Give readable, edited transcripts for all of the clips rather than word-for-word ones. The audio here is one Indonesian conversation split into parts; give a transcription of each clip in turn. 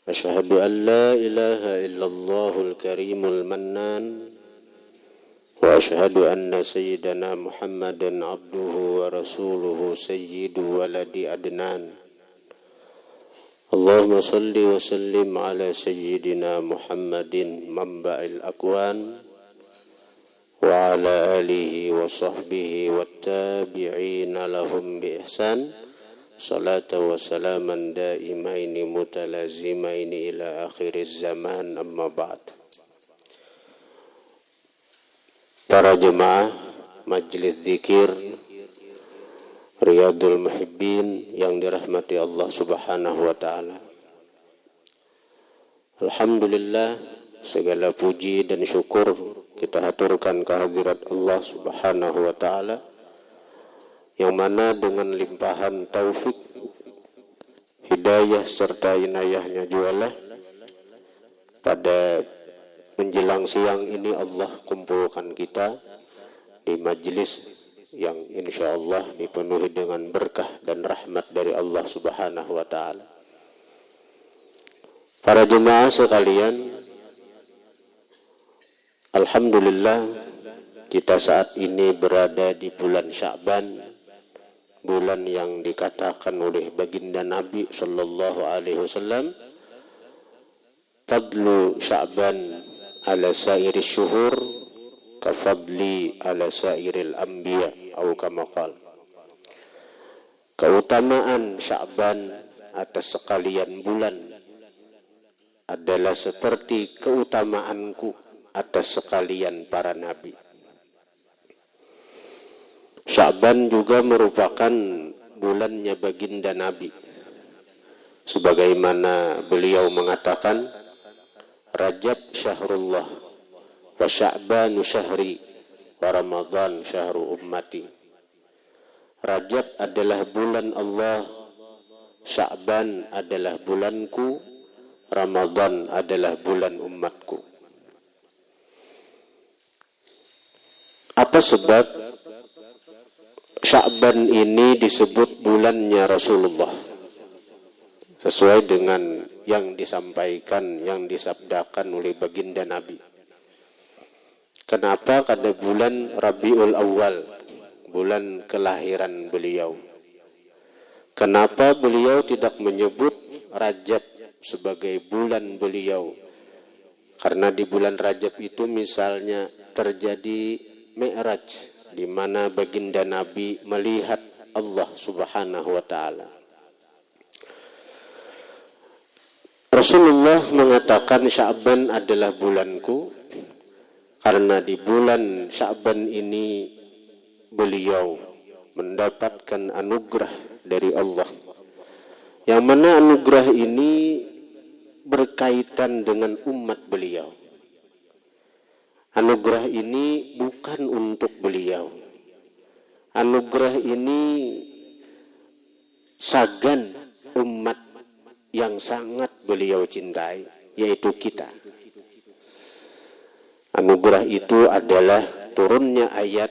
أشهد أن لا إله إلا الله الكريم المنان وأشهد أن سيدنا محمدا عبده ورسوله سيد ولد أدنان اللهم صل وسلم على سيدنا محمد منبع الأكوان وعلى آله وصحبه والتابعين لهم بإحسان صلاة وسلاما دائمين متلازمين إلى آخر الزمان أما بعد. Para jemaah Majelis Zikir Riyadul Muhibbin yang dirahmati Allah Subhanahu wa taala. Alhamdulillah, segala puji dan syukur kita haturkan kehadirat Allah Subhanahu wa taala yang mana dengan limpahan taufik, hidayah serta inayahnya jualah pada menjelang siang ini Allah kumpulkan kita di majlis yang insya Allah dipenuhi dengan berkah dan rahmat dari Allah Subhanahu wa taala. Para jemaah sekalian, alhamdulillah kita saat ini berada di bulan Sya'ban, bulan yang dikatakan oleh baginda Nabi sallallahu alaihi wasallam, fadlu Sya'ban ala sairi syuhur kafadli ala sairil anbiya atau kama qala. Keutamaan Sya'ban atas sekalian bulan adalah seperti keutamaanku atas sekalian para nabi. Sya'ban juga merupakan bulannya baginda Nabi. Sebagaimana beliau mengatakan, Rajab syahrullah wa Sya'banu syahri wa Ramadan syahru ummati. Rajab adalah bulan Allah, Sya'ban adalah bulanku, Ramadan adalah bulan umatku. Apa sebab Sya'ban ini disebut bulannya Rasulullah? Sesuai dengan yang disampaikan, yang disabdakan oleh baginda Nabi. Kenapa pada bulan Rabiul Awal, bulan kelahiran beliau? Kenapa beliau tidak menyebut Rajab sebagai bulan beliau? Karena di bulan Rajab itu misalnya terjadi Mi'raj, di mana baginda Nabi melihat Allah Subhanahu wa taala. Rasulullah mengatakan Sya'ban adalah bulanku karena di bulan Sya'ban ini beliau mendapatkan anugerah dari Allah. Yang mana anugerah ini berkaitan dengan umat beliau. Anugerah ini bukan untuk beliau. Anugerah ini sagan umat yang sangat beliau cintai, yaitu kita. Anugerah itu adalah turunnya ayat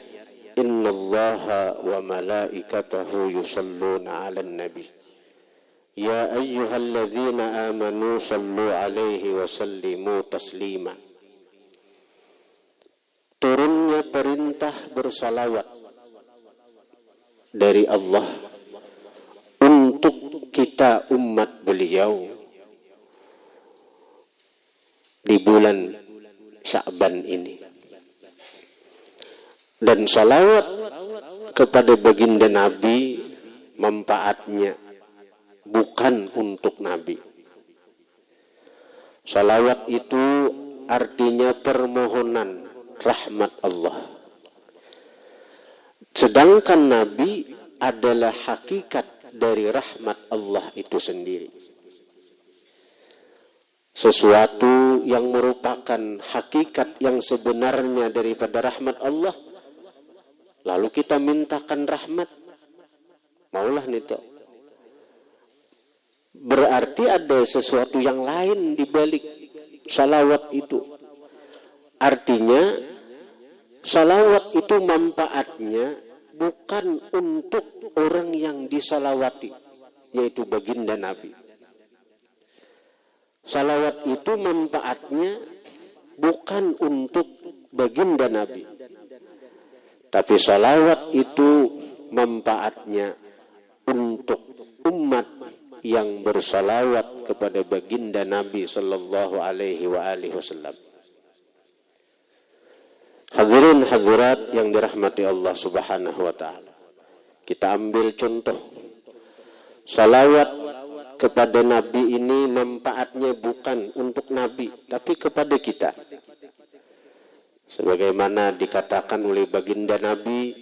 Innallaha wa malaikatahu yusalluna 'alan nabi. Ya ayyuhalladzina amanu sallu 'alaihi wa sallimu taslima. Turunnya perintah bersalawat dari Allah untuk kita umat beliau di bulan Sya'ban ini. Dan salawat kepada baginda Nabi manfaatnya bukan untuk Nabi. Salawat itu artinya permohonan rahmat Allah. Sedangkan Nabi adalah hakikat dari rahmat Allah itu sendiri. Sesuatu yang merupakan hakikat yang sebenarnya daripada rahmat Allah, lalu kita mintakan rahmat, maulah nito. Berarti ada sesuatu yang lain di balik salawat itu. Artinya salawat itu manfaatnya bukan untuk orang yang disalawati, yaitu baginda Nabi. salawat itu manfaatnya bukan untuk baginda Nabi, tapi salawat itu manfaatnya untuk umat yang bersalawat kepada baginda Nabi sallallahu alaihi wasallam. Hadirin hadirat yang dirahmati Allah Subhanahu wa taala. Kita ambil contoh. Salawat kepada Nabi ini manfaatnya bukan untuk Nabi, tapi kepada kita. Sebagaimana dikatakan oleh baginda Nabi,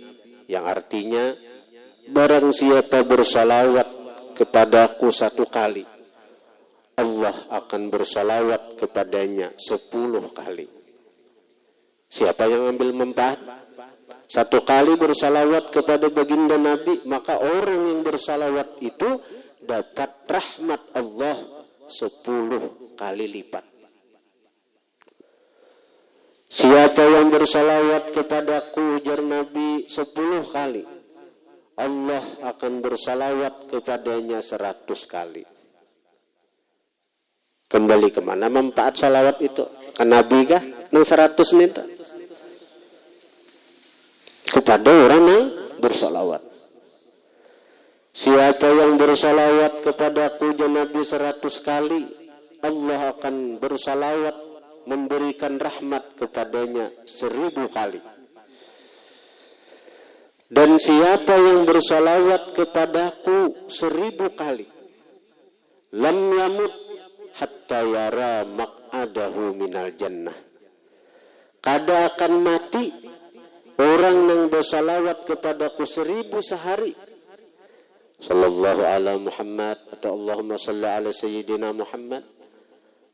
yang artinya, barang siapa bersalawat kepadaku 1 kali, Allah akan bersalawat kepadanya 10 kali. Siapa yang ambil manfaat? 1 kali bersalawat kepada baginda Nabi, maka orang yang bersalawat itu dapat rahmat Allah 10 kali lipat. Siapa yang bersalawat kepadaku, ujar Nabi, 10 kali, Allah akan bersalawat kepadanya 100 kali. Kembali kemana manfaat salawat itu? Ke Nabi kah? Nang 100 nih. Kepada orang yang bersalawat. Siapa yang bersalawat kepadaku, ujar Nabi, 100 kali, Allah akan bersalawat, memberikan rahmat kepadanya 1000 kali. Dan siapa yang bersalawat kepadaku 1000 kali, lam yamut hatta yara maq'adahu minal jannah. Kada akan mati orang yang bersalawat kepadaku 1000 sehari. Sallallahu ala Muhammad atau Allahumma salli ala Sayyidina Muhammad.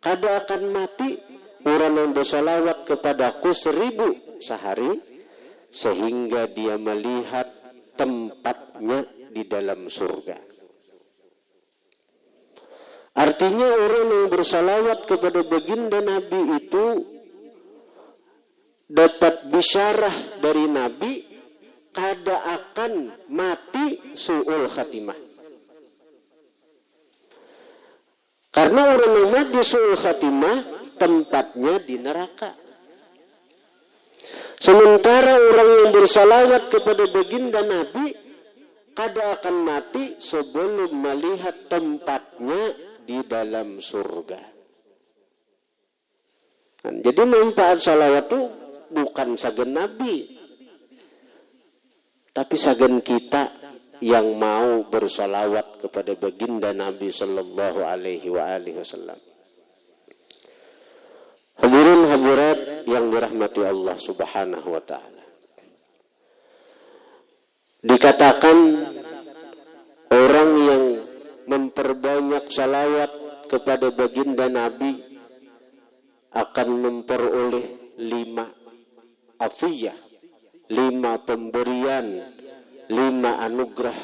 Kada akan mati orang yang bersalawat kepadaku 1000 sehari, sehingga dia melihat tempatnya di dalam surga. Artinya orang yang bersalawat kepada baginda Nabi itu dapat bisyarah dari Nabi, kada akan mati su'ul khatimah. Karena orang yang mati su'ul khatimah tempatnya di neraka. Sementara orang yang bersalawat kepada baginda Nabi kada akan mati sebelum melihat tempatnya di dalam surga. Jadi manfaat salawat itu bukan sagen Nabi, tapi sagen kita yang mau bersalawat kepada baginda Nabi sallallahu alaihi wasallam. Hadirin hadirat yang dirahmati Allah Subhanahu wa taala. Dikatakan orang yang memperbanyak salawat kepada baginda Nabi akan memperoleh 5 afiyah, 5 pemberian, 5 anugerah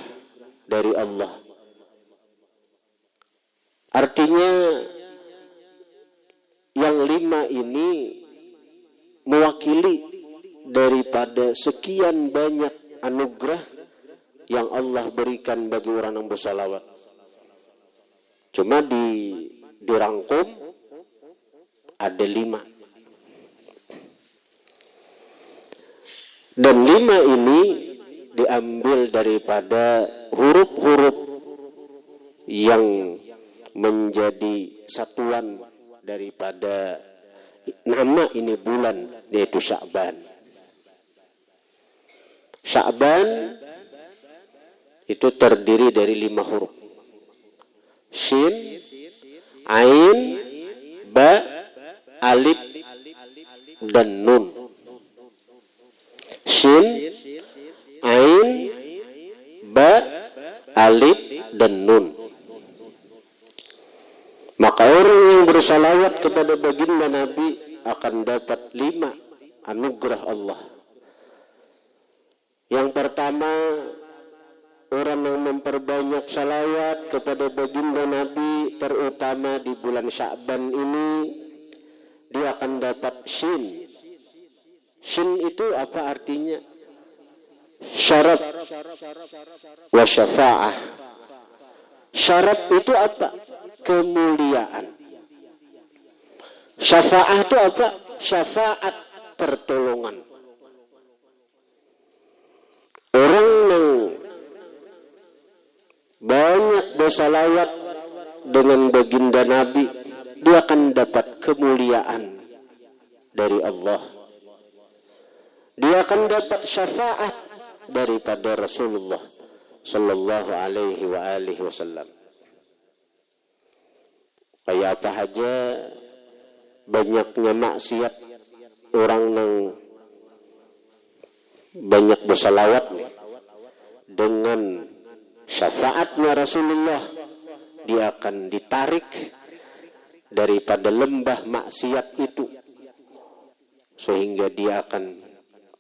dari Allah. Artinya yang 5 ini mewakili daripada sekian banyak anugerah yang Allah berikan bagi orang yang bersalawat. Cuma dirangkum ada 5. Dan 5 ini diambil daripada huruf-huruf yang menjadi satuan daripada nama ini bulan, yaitu Sya'ban. Sya'ban itu terdiri dari 5 huruf. Shin, Ain, Ba, Alif, dan Nun. Shin, Ain, Ba, Alif, dan Nun. Maka orang yang bersalawat kepada baginda Nabi akan dapat 5 anugerah Allah. Yang pertama, orang yang memperbanyak salawat kepada baginda Nabi, terutama di bulan Sya'ban ini, dia akan dapat shin. Shin itu apa artinya? Syaraf wa syafa'ah. Syaraf itu apa? Kemuliaan. Syafaat itu apa? Syafaat pertolongan. Orang yang banyak bersalawat dengan baginda Nabi, dia akan dapat kemuliaan dari Allah. Dia akan dapat syafaat daripada Rasulullah sallallahu alaihi wa alihi wasallam. Kayak apa aja banyaknya maksiat, orang yang banyak bersalawat dengan syafaatnya Rasulullah, dia akan ditarik daripada lembah maksiat itu, sehingga dia akan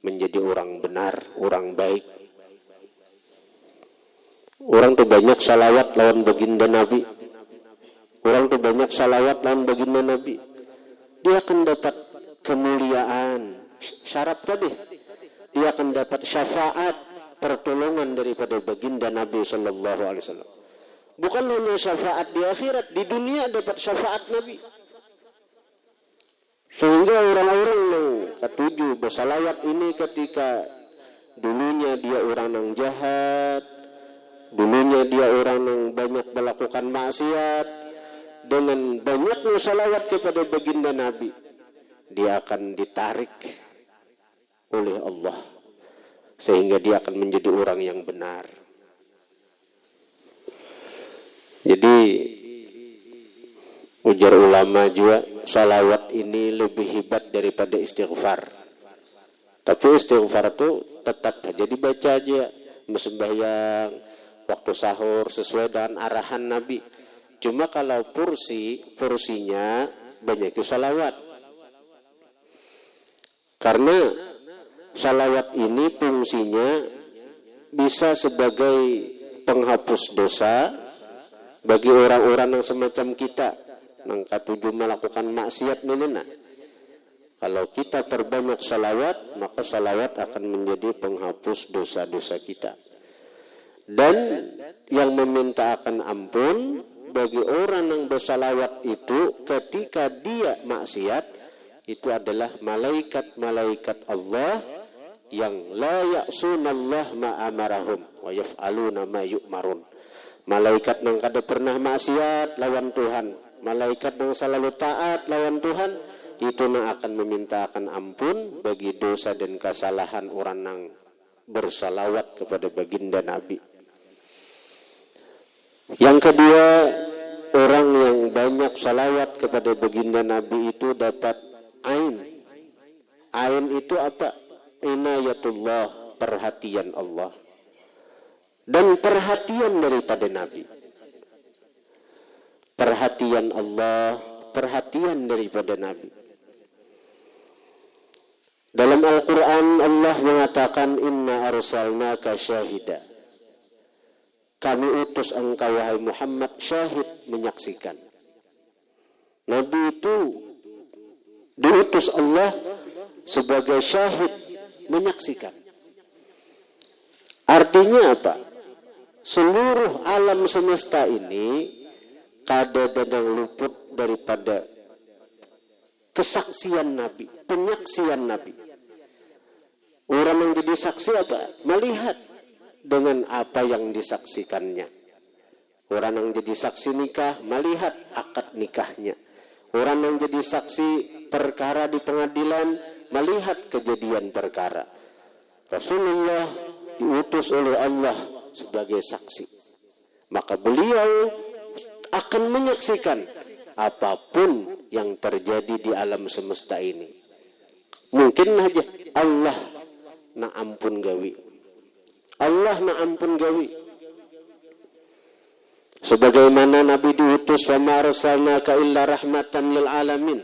menjadi orang benar, orang baik. Orang tuh banyak salawat lawan baginda Nabi, orang tuh banyak salawat lawan baginda Nabi, dia akan dapat kemuliaan. Syarat tadi, dia akan dapat syafaat pertolongan daripada baginda Nabi sallallahu alaihi wasallam. Bukan hanya syafaat di akhirat, di dunia dapat syafaat Nabi. Sehingga orang-orang yang ketujuh bersalawat ini ketika dulunya dia orang yang jahat, dulunya dia orang yang banyak melakukan maksiat, dengan banyaknya salawat kepada baginda Nabi, dia akan ditarik oleh Allah, sehingga dia akan menjadi orang yang benar. Jadi ujar ulama juga, salawat ini lebih hebat daripada istighfar. Tapi istighfar itu tetap aja dibaca aja, sembahyang, waktu sahur sesuai dengan arahan Nabi. Cuma kalau porsinya banyak salawat. Karena salawat ini fungsinya bisa sebagai penghapus dosa bagi orang-orang yang semacam kita, yang ketujuh melakukan maksiat nena. Kalau kita perbanyak salawat, maka salawat akan menjadi penghapus dosa-dosa kita. Dan yang meminta akan ampun bagi orang yang bersalawat itu ketika dia maksiat, itu adalah malaikat-malaikat Allah yang la ya'sunallah ma amarahum wa yaf'aluna ma yu'marun. Malaikat yang kada pernah maksiat lawan Tuhan, malaikat yang selalu taat lawan Tuhan, itu yang akan memintakan ampun bagi dosa dan kesalahan orang yang bersalawat kepada baginda Nabi. Yang kedua, orang yang banyak salawat kepada baginda Nabi itu dapat ain. Ain itu apa? Inayatullah, perhatian Allah. Dan perhatian daripada Nabi. Perhatian Allah, perhatian daripada Nabi. Dalam Al-Quran Allah mengatakan, Inna arsalnaka syahida. Kami utus engkau wahai Muhammad syahid, menyaksikan. Nabi itu diutus Allah sebagai syahid, menyaksikan. Artinya apa? Seluruh alam semesta ini kada ada yang luput daripada kesaksian Nabi, penyaksian Nabi. Orang yang jadi saksi apa? Melihat dengan apa yang disaksikannya. Orang yang jadi saksi nikah, melihat akad nikahnya. Orang yang jadi saksi perkara di pengadilan, melihat kejadian perkara. Rasulullah diutus oleh Allah sebagai saksi. Maka beliau akan menyaksikan apapun yang terjadi di alam semesta ini. Mungkin aja Allah na ampun gawi. Allah na ampun gawi. Sebagaimana Nabi diutus, wa ma arsalnaka illa rahmatan lil alamin.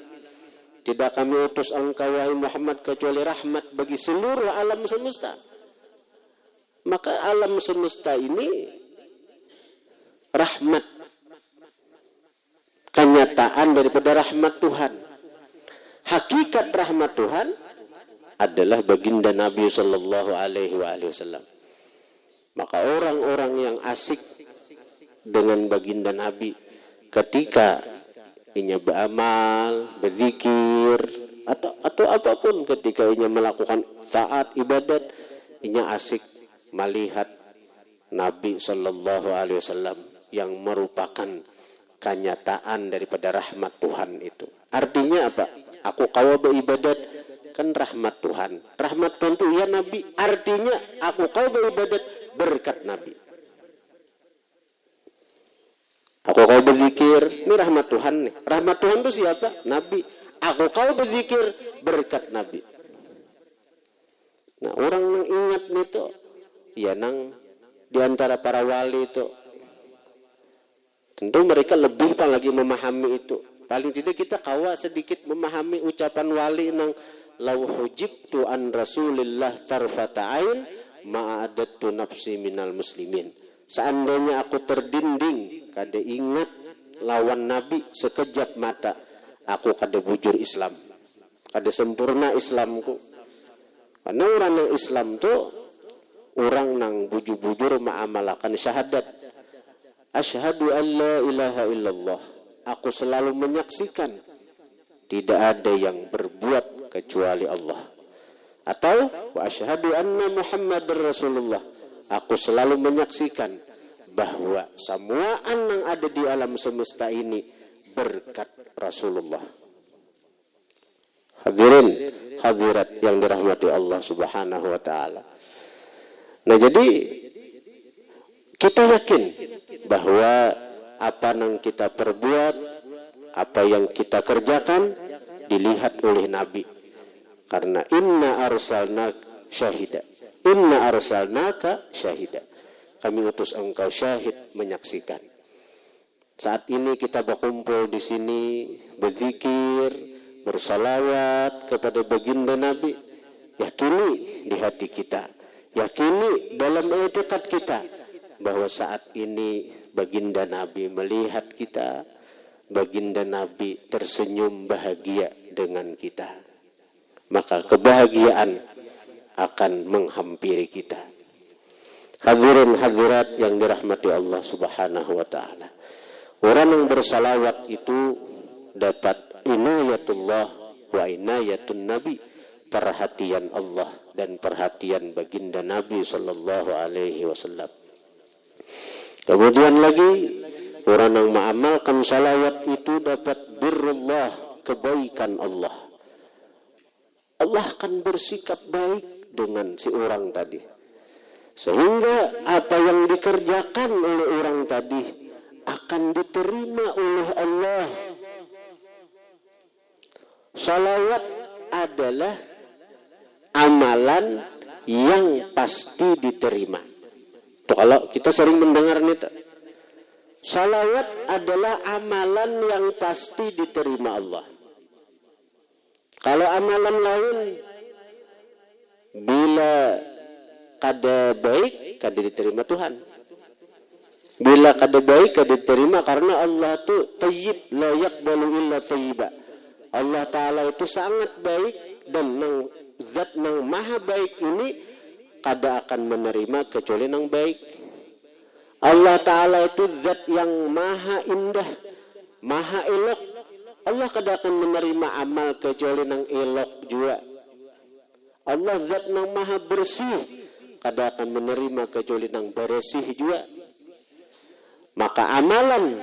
Tidak kami utus engkau wahai Muhammad kecuali rahmat bagi seluruh alam semesta. Maka alam semesta ini rahmat, kenyataan daripada rahmat Tuhan. Hakikat rahmat Tuhan adalah baginda Nabi sallallahu alaihi wasallam. Maka orang-orang yang asik dengan baginda Nabi ketika inya beramal, berzikir, atau apapun ketika inya melakukan taat ibadat, inya asik melihat Nabi Sallallahu Alaihi Wasallam yang merupakan kenyataan daripada rahmat Tuhan itu. Artinya apa? Aku kawa beribadat kan rahmat Tuhan. Rahmat Tuhan itu ya Nabi. Artinya aku kawa beribadat berkat Nabi. Aku kau berzikir, ini rahmat Tuhan nih. Rahmat Tuhan itu siapa? Nabi. Aku kau berzikir berkat Nabi. Nah, orang yang ingat itu, ya nang di antara para wali itu, tentu mereka lebih lagi memahami itu. Paling tidak kita kawa sedikit memahami ucapan wali nang lau hujibtu an Rasulillah tarfata ain ma'adattu nafsi minal muslimin. Seandainya aku terdinding kada ingat lawan Nabi sekejap mata, aku kada bujur Islam, kada sempurna Islamku. Karena orang yang Islam tu orang nang bujur-bujur ma'amalakan syahadat. Asyhadu an la ilaha illallah. Aku selalu menyaksikan tidak ada yang berbuat kecuali Allah. Atau wa asyhadu anna Muhammadar Rasulullah. Aku selalu menyaksikan bahwa semua yang ada di alam semesta ini berkat Rasulullah. Hadirin hadirat yang dirahmati Allah Subhanahu wa taala. Nah, jadi kita yakin bahwa apa yang kita perbuat, apa yang kita kerjakan dilihat oleh Nabi. Karena inna arsalnaka syahida. Inna arsalnaka syahida. Kami utus engkau syahid menyaksikan. Saat ini kita berkumpul di sini berzikir, bersalawat kepada baginda Nabi. Yakini di hati kita, yakini dalam i'tiqad kita bahwa saat ini baginda Nabi melihat kita, baginda Nabi tersenyum bahagia dengan kita. Maka kebahagiaan akan menghampiri kita. Hadirin hadirat yang dirahmati Allah Subhanahu wa taala. Orang yang bersalawat itu dapat inayatullah wa inayatun Nabi, perhatian Allah dan perhatian baginda Nabi sallallahu alaihi wasallam. Kemudian lagi orang yang mengamalkan salawat itu dapat birrullah, kebaikan Allah. Allah akan bersikap baik dengan si orang tadi. Sehingga apa yang dikerjakan oleh orang tadi akan diterima oleh Allah. Salawat adalah amalan yang pasti diterima. Tuh, kalau kita sering mendengar nih, salawat adalah amalan yang pasti diterima Allah. Kalau amalan lain bila kada baik, kada diterima Tuhan. Bila kada baik, kada diterima karena Allah tu tayyib, la yaqbalu illa tayyiba. Allah Ta'ala itu sangat baik dan zat yang maha baik ini kada akan menerima kecuali yang baik. Allah Ta'ala itu zat yang maha indah, maha elok. Allah kada akan menerima amal kecuali yang elok juga. Allah zat yang maha bersih, kada akan menerima kecuali yang bersih juga. Maka amalan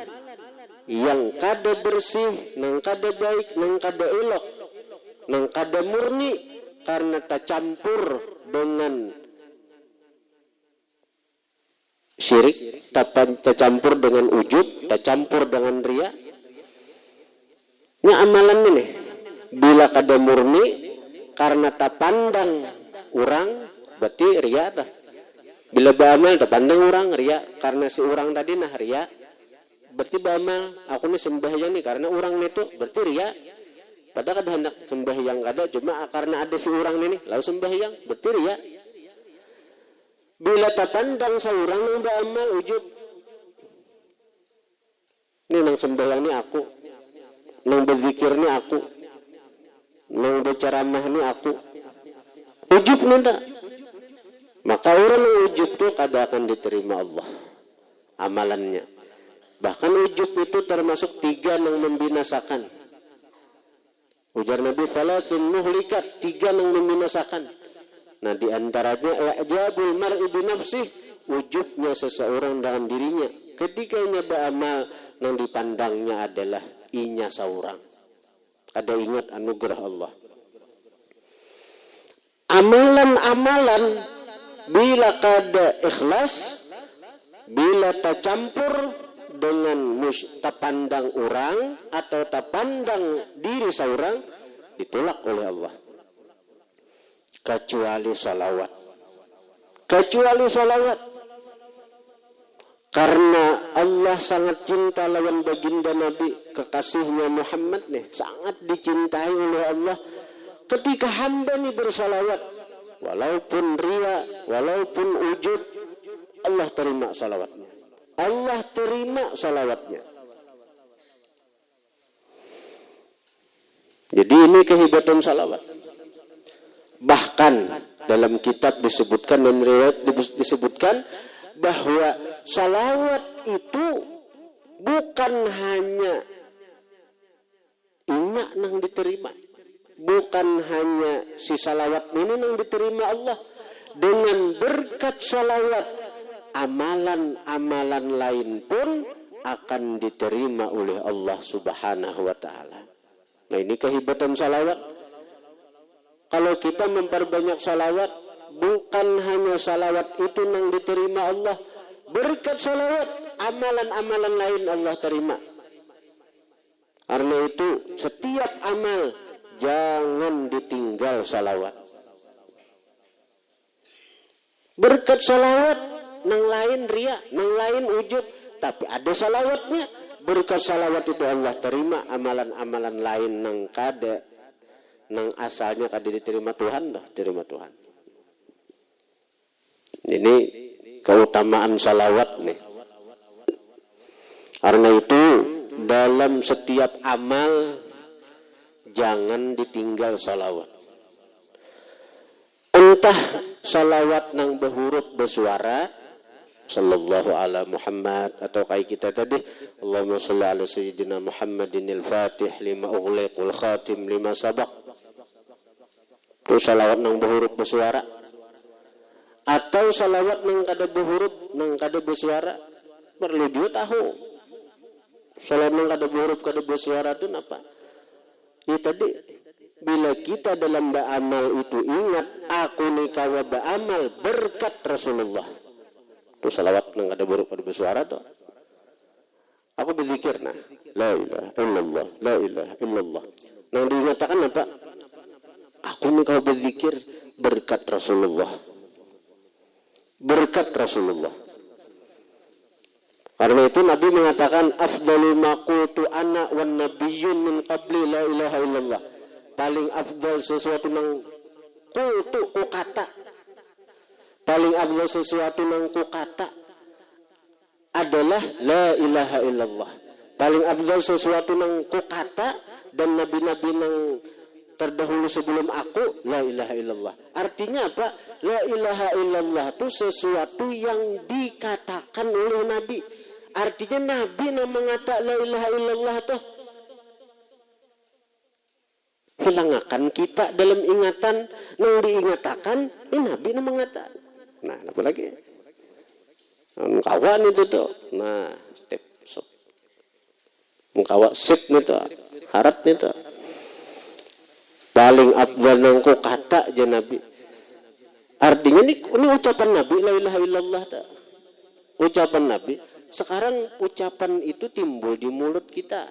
yang kada bersih, yang kada baik, yang kada elok, yang kada murni karena tercampur dengan syirik, tercampur dengan ujub, tercampur dengan riya. Ini amalan ini bila kada murni karena terpandang orang, berarti riya dah. Bila beramal terpandang orang, riya. Karena si orang tadi nah riya, berarti beramal. Aku ni sembahyang ni karena orang itu, berarti riya. Padahal kada hendak sembahyang kada, cuma karena ada si orang ini lalu sembahyang, berarti riya. Bila terpandang seorang yang beramal ujub, ni nang sembahyang ni aku, nang berzikir ni aku, nang berceramah ni aku, ujub nanda. Maka orang yang ujub tu kada akan diterima Allah amalannya. Bahkan ujub itu termasuk 3 yang membinasakan. Ujar Nabi, "Thalathun muhlikat", 3 yang membinasakan. Nah, di antaranya i'jabul mar'i bi nafsih, ujubnya seseorang dengan dirinya. Ketika ia beramal yang dipandangnya adalah inya seorang. Ada ingat anugerah Allah. Amalan-amalan bila kada ikhlas, bila tercampur dengan tapandang orang atau tapandang diri seorang, ditolak oleh Allah. Kecuali salawat. Kecuali salawat. Karena Allah sangat cinta lawan baginda Nabi, kekasihnya Muhammad nih, sangat dicintai oleh Allah. Ketika hamba ini bersalawat, walaupun ria, walaupun ujub, Allah terima salawatnya. Allah terima salawatnya. Jadi ini kehebatan salawat. Bahkan dalam kitab disebutkan dan riwayat disebutkan bahwa salawat itu bukan hanya inyak nang diterima, bukan hanya si salawat ini nang diterima Allah. Dengan berkat salawat, amalan-amalan lain pun akan diterima oleh Allah Subhanahu wa ta'ala. Nah, ini kehebatan salawat. Kalau kita memperbanyak salawat, bukan hanya salawat itu yang diterima Allah. Berkat salawat, amalan-amalan lain Allah terima. Karena itu, setiap amal jangan ditinggal salawat. Berkat salawat, nang lain ria, nang lain ujub, tapi ada salawatnya. Berkat salawat itu Allah terima amalan-amalan lain nang kada, nang asalnya kada diterima Tuhan dah, terima Tuhan. Ini keutamaan salawat nih. Karena itu dalam setiap amal jangan ditinggal salawat. Entah salawat nang berhuruf bersuara, sallallahu ala Muhammad, atau kayak kita tadi, Allahumma shalli ala sayyidina Muhammadinil fatih lima ughliq wal khatim lima sabaq. Itu salawat nang berhuruf bersuara. Atau salawat nang kada berhuruf, nang kada bersuara. Perlu dia tahu. Salawat nang kada berhuruf, kada bersuara itu apa? Ya tadi, bila kita dalam beramal itu ingat, aku ni kawa beramal berkat Rasulullah. Itu salawat nang kada berhuruf, kada bersuara tu. Aku berzikir nah, la ilaha illallah, la ilaha illallah. Nang dinyatakan apa? Aku ni kawa berzikir berkat Rasulullah. Berkat Rasulullah. Karena itu Nabi mengatakan afdalu ma qultu ana wan nabiyyun min qabli la ilaha illallah. Paling afdal sesuatu nang qultu ku kata. Paling afdal sesuatu nang ku kata adalah la ilaha illallah. Paling afdal sesuatu nang ku kata dan nabi-nabi nang terdahulu sebelum aku, la ilaha illallah. Artinya apa? La ilaha illallah itu sesuatu yang dikatakan oleh Nabi. Artinya Nabi yang mengatakan la ilaha illallah itu hilangakan kita dalam ingatan. Yang diingatakan, ini Nabi yang mengatakan. Nah, apa lagi? Kawan itu tuh. Nah, step sop. Mengkawa sip itu, harat itu. Paling afdal nangku kata aja Nabi. Artinya ini ucapan Nabi la ilaha illallah ta. Ucapan Nabi. Sekarang ucapan itu timbul di mulut kita.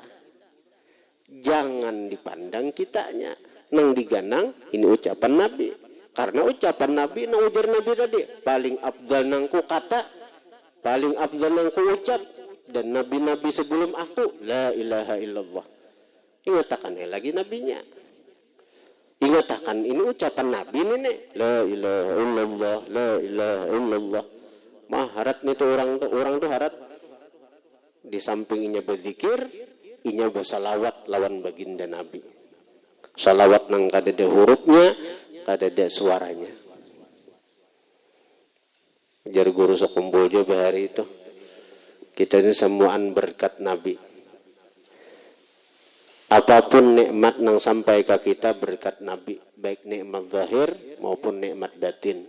Jangan dipandang kitanya. Nang diganang ini ucapan Nabi. Karena ucapan Nabi nang ujar Nabi tadi. Paling afdal nangku kata. Paling afdal nangku ucap. Dan nabi-nabi sebelum aku la ilaha illallah. Ingatakan lagi nabinya. Ingatakan ini ucapan Nabi ini nih. La ilaha illallah, la ilaha illallah. Maharat nih tuh orang tuh harat. Di sampingnya berzikir, inya bersalawat lawan baginda Nabi. Salawat nang kada ada hurufnya, kada ada suaranya. Jar guru sekumpul jo bahari itu. Kita ini semuaan berkat Nabi. Apapun nikmat yang sampai ke kita berkat Nabi, baik nikmat zahir maupun nikmat batin.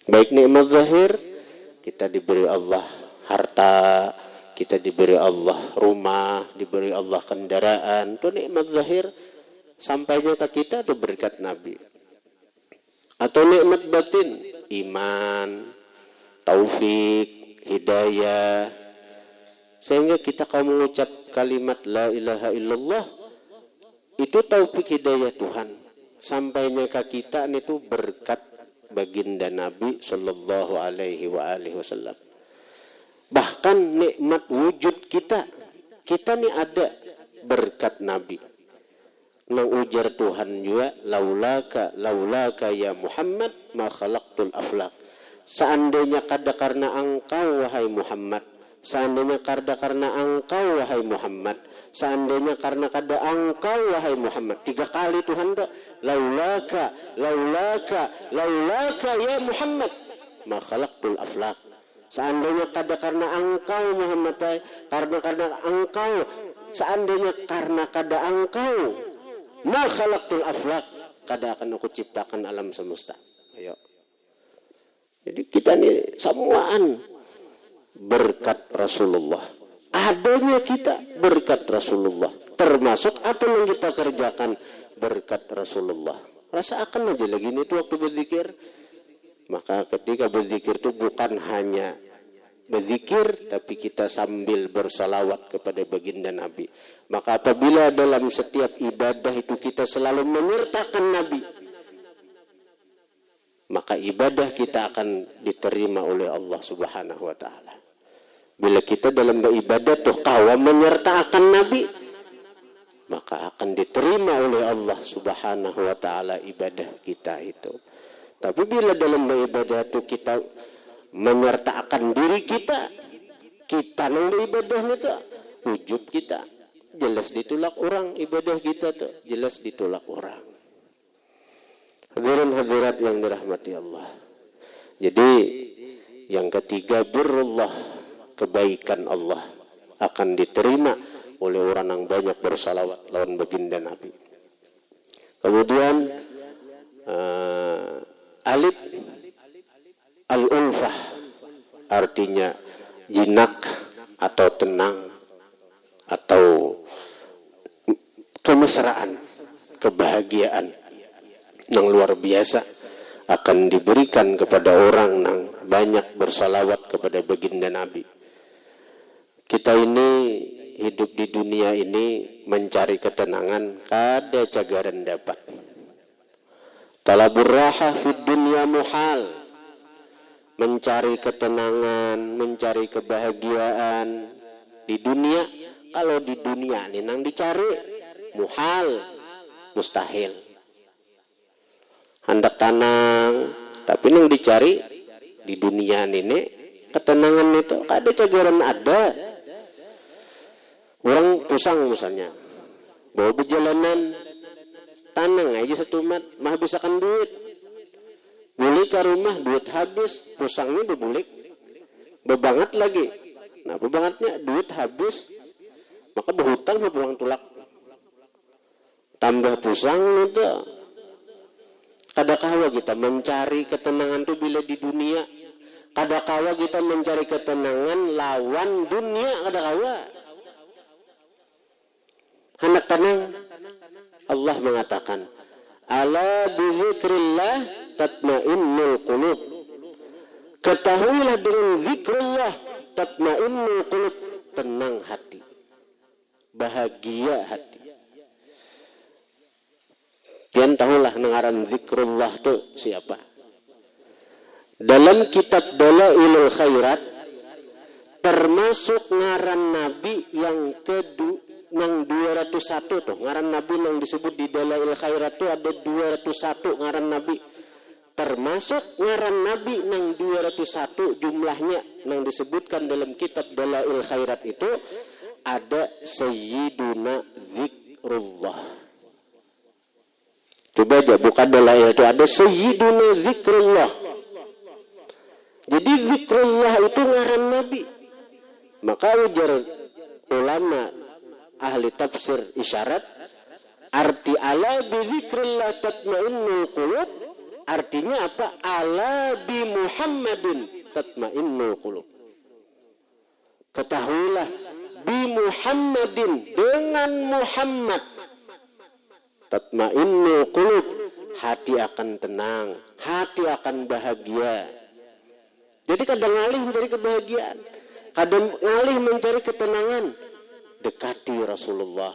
Baik nikmat zahir, kita diberi Allah harta, kita diberi Allah rumah, diberi Allah kendaraan, itu nikmat zahir sampainya ke kita itu berkat Nabi. Atau nikmat batin, iman, taufik, hidayah, sehingga kita kalau mengucap kalimat la ilaha illallah itu taufik hidayah Tuhan sampainya ke kita itu berkat baginda Nabi sallallahu alaihi wasallam. Bahkan nikmat wujud kita nih ada berkat Nabi. Nang ujar Tuhan juga laulaka ya Muhammad ma khalaqtul aflaq. Seandainya kada karena engkau wahai Muhammad, seandainya karena engkau wahai Muhammad, seandainya karena kada engkau wahai Muhammad. 3 kali Tuhan tak laulaka ya Muhammad ma khalaqtul aflaq. Seandainya kada karena engkau Muhammad, karena engkau, seandainya karena kada engkau ma khalaqtul aflaq, kada akan aku ciptakan alam semesta. Ayo. Jadi kita ini semuaan berkat Rasulullah. Adanya kita berkat Rasulullah. Termasuk apa yang kita kerjakan berkat Rasulullah. Rasakan aja lagi ini tuh waktu berzikir. Maka ketika berzikir itu bukan hanya berzikir, tapi kita sambil bersalawat kepada baginda Nabi. Maka apabila dalam setiap ibadah itu kita selalu menyertakan Nabi, maka ibadah kita akan diterima oleh Allah Subhanahu wa taala. Bila kita dalam beribadah tuh kawan menyertakan Nabi, maka akan diterima oleh Allah Subhanahu wa taala ibadah kita itu. Tapi bila dalam beribadah itu kita menyertakan diri kita nang beribadahnya tuh ujub kita, jelas ditolak orang. Ibadah kita tuh jelas ditolak orang. Hadirin hadirat yang dirahmati Allah. Jadi yang ketiga, birrullah, kebaikan Allah akan diterima oleh orang yang banyak bersalawat lawan baginda Nabi. Kemudian alif al-ulfah, artinya jinak atau tenang atau kemesraan, kebahagiaan yang luar biasa akan diberikan kepada orang yang banyak bersalawat kepada baginda Nabi. Kita ini hidup di dunia ini mencari ketenangan, kada cagaran dapat. Talabur raha fid dunya muhal. Mencari ketenangan, mencari kebahagiaan di dunia, kalau di dunia ini nang dicari muhal, mustahil. Hendak tenang, tapi nang dicari di dunia ini ketenangan itu kada cagaran ada. Orang pusang misalnya, bawa perjalanan tanang aja setumat, mah bisakan duit. Balik ke rumah, duit habis, pusangnya bebulik, bebangat lagi. Nah, bebangatnya duit habis, maka berhutang pulang tulak. Tambah pusang itu. Kadakawa kita mencari ketenangan itu bila di dunia. Kadakawa kita mencari ketenangan lawan dunia, kadakawa. Hendak tenang, Allah mengatakan, ala bizikrillah tatmainnul qulub. Ketahuilah dengan zikrullah tatmainnul qulub, tenang hati, bahagia hati. Pian tahulah ngaran zikrullah itu siapa? Dalam kitab Dalailul Khairat termasuk ngaran Nabi yang yang 201 tuh. Ngaran Nabi yang disebut di Dalailul Khairat itu ada 201 ngaran Nabi. Termasuk ngaran Nabi yang 201 jumlahnya yang disebutkan dalam kitab Dalailul Khairat itu ada Sayyiduna Zikrullah. Coba aja buka Dalail itu ada Sayyiduna Zikrullah. Jadi Zikrullah itu ngaran Nabi. Maka ujar ulama ahli tafsir isyarat, arti ala bi dzikrillah tatmainnul qulub, artinya apa? Ala bi Muhammadin tatmainnul qulub. Ketahuilah bi Muhammadin, dengan Muhammad, tatmainnul qulub, hati akan tenang, hati akan bahagia. Jadi kadang ngalih mencari kebahagiaan, kadang ngalih mencari ketenangan, dekati Rasulullah.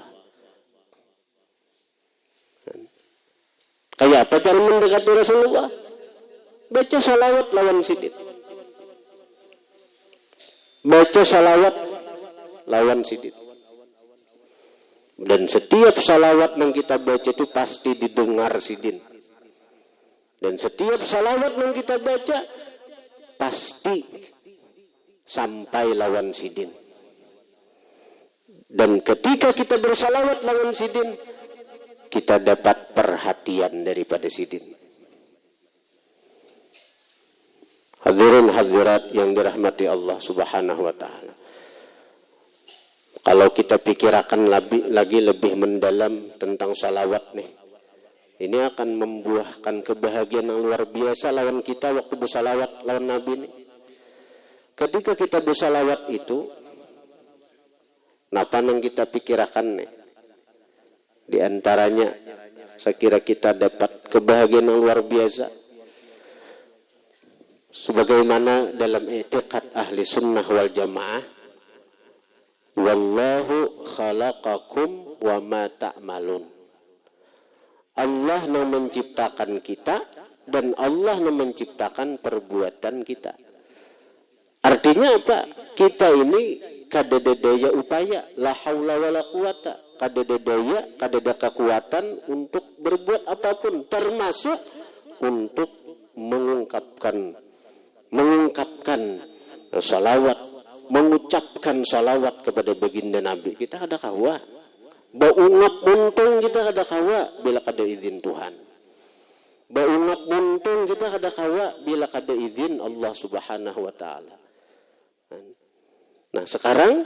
Kayak apa cara mendekati Rasulullah? Baca salawat lawan sidin. Baca salawat lawan sidin. Dan setiap salawat yang kita baca itu pasti didengar sidin. Dan setiap salawat yang kita baca pasti sampai lawan sidin. Dan ketika kita bersalawat lawan sidin, kita dapat perhatian daripada sidin. Hadirin hadirat yang dirahmati Allah Subhanahu wa taala. Kalau kita pikirkan lagi lebih mendalam tentang salawat nih, ini akan membuahkan kebahagiaan yang luar biasa lawan kita waktu bersalawat lawan Nabi nih. Ketika kita bersalawat itu, napa yang kita pikirkan nih? Di antaranya, saya kira kita dapat kebahagiaan yang luar biasa. Sebagaimana dalam i'tiqad ahli sunnah wal jamaah, wallahu khalaqakum wa ma ta'malun. Allah yang menciptakan kita dan Allah yang menciptakan perbuatan kita. Artinya apa? Kita ini kadada daya upaya, la haula wala quwata, kadada daya, kadada kekuatan untuk berbuat apapun, termasuk untuk mengungkapkan salawat, mengucapkan salawat kepada baginda Nabi. Kita ada kawa, baungap muntung kita ada kawa bila kada izin Tuhan. Baungap muntung kita ada kawa bila kada izin Allah Subhanahu wa taala. Nah, sekarang